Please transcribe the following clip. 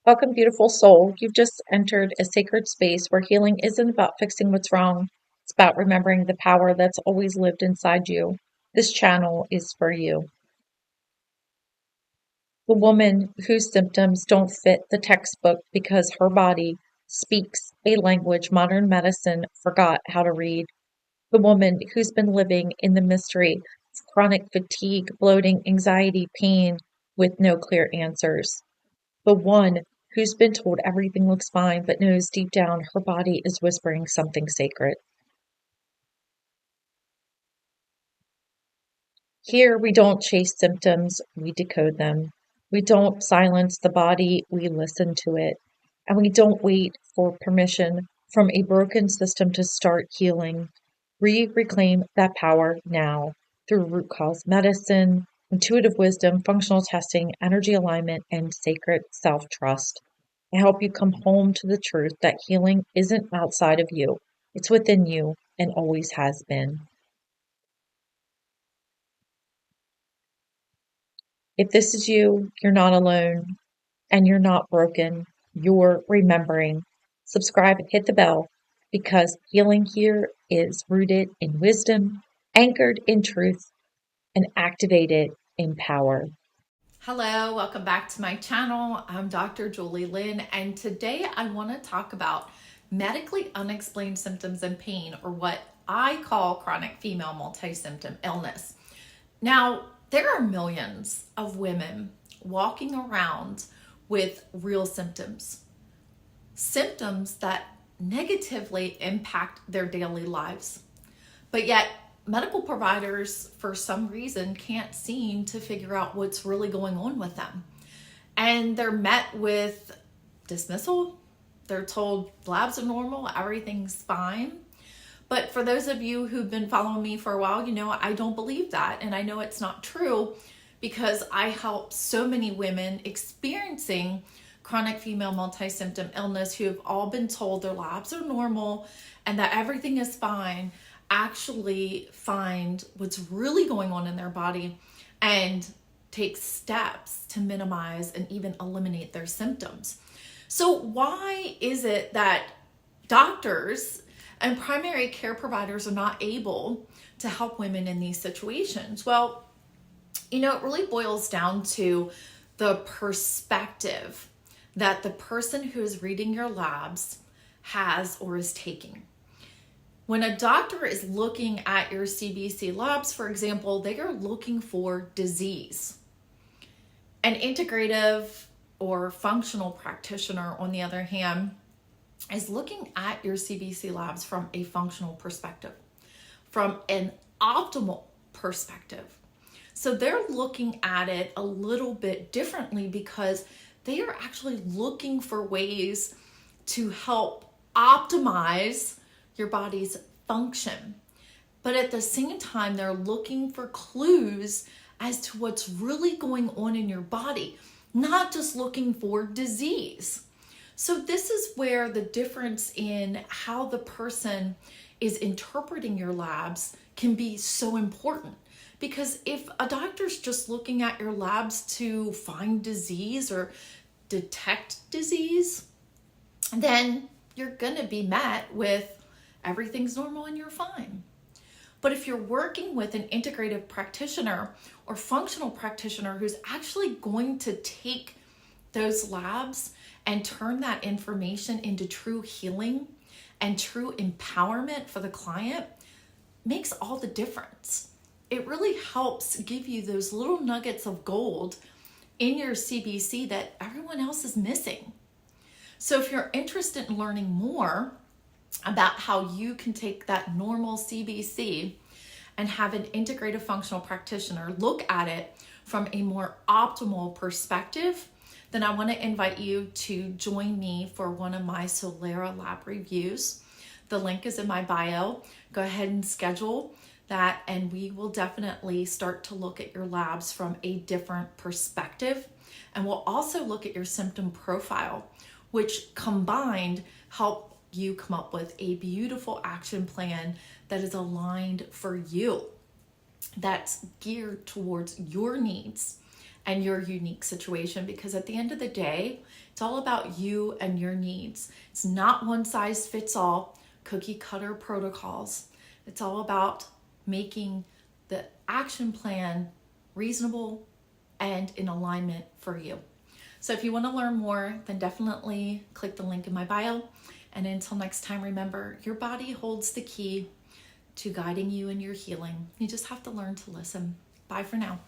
Welcome, beautiful soul. You've just entered a sacred space where healing isn't about fixing what's wrong. It's about remembering the power that's always lived inside you. This channel is for you. The woman whose symptoms don't fit the textbook because her body speaks a language modern medicine forgot how to read. The woman who's been living in the mystery of chronic fatigue, bloating, anxiety, pain with no clear answers. The one who's been told everything looks fine but knows deep down her body is whispering something sacred. Here we don't chase symptoms, we decode them. We don't silence the body, we listen to it. And we don't wait for permission from a broken system to start healing. We reclaim that power now through root cause medicine, intuitive wisdom, functional testing, energy alignment, and sacred self trust. I help you come home to the truth that healing isn't outside of you, it's within you and always has been. If this is you, you're not alone and you're not broken. You're remembering. Subscribe and hit the bell because healing here is rooted in wisdom, anchored in truth, and activated in power. Hello, welcome back to my channel. I'm Dr. Julie Lynn, and today I want to talk about medically unexplained symptoms and pain, or what I call chronic female multi-symptom illness. Now, there are millions of women walking around with real symptoms that negatively impact their daily lives. But yet, medical providers, for some reason, can't seem to figure out what's really going on with them. And they're met with dismissal. They're told labs are normal, everything's fine. But for those of you who've been following me for a while, you know I don't believe that. And I know it's not true because I help so many women experiencing chronic female multi-symptom illness who have all been told their labs are normal and that everything is fine, actually find what's really going on in their body and take steps to minimize and even eliminate their symptoms. So why is it that doctors and primary care providers are not able to help women in these situations? Well, it really boils down to the perspective that the person who is reading your labs has or is taking. When a doctor is looking at your CBC labs, for example, they are looking for disease. An integrative or functional practitioner, on the other hand, is looking at your CBC labs from a functional perspective, from an optimal perspective. So they're looking at it a little bit differently because they are actually looking for ways to help optimize your body's function. But at the same time, they're looking for clues as to what's really going on in your body, not just looking for disease. So this is where the difference in how the person is interpreting your labs can be so important. Because if a doctor's just looking at your labs to find disease or detect disease, then you're going to be met with everything's normal and you're fine. But if you're working with an integrative practitioner or functional practitioner who's actually going to take those labs and turn that information into true healing and true empowerment for the client, makes all the difference. It really helps give you those little nuggets of gold in your CBC that everyone else is missing. So if you're interested in learning more about how you can take that normal CBC and have an integrative functional practitioner look at it from a more optimal perspective, then I want to invite you to join me for one of my Solera lab reviews. The link is in my bio. Go ahead and schedule that, and we will definitely start to look at your labs from a different perspective. And we'll also look at your symptom profile, which combined help you come up with a beautiful action plan that is aligned for you, that's geared towards your needs and your unique situation, because at the end of the day, it's all about you and your needs. It's not one size fits all cookie cutter protocols. It's all about making the action plan reasonable and in alignment for you. So if you want to learn more, then definitely click the link in my bio. And until next time, remember, your body holds the key to guiding you in your healing. You just have to learn to listen. Bye for now.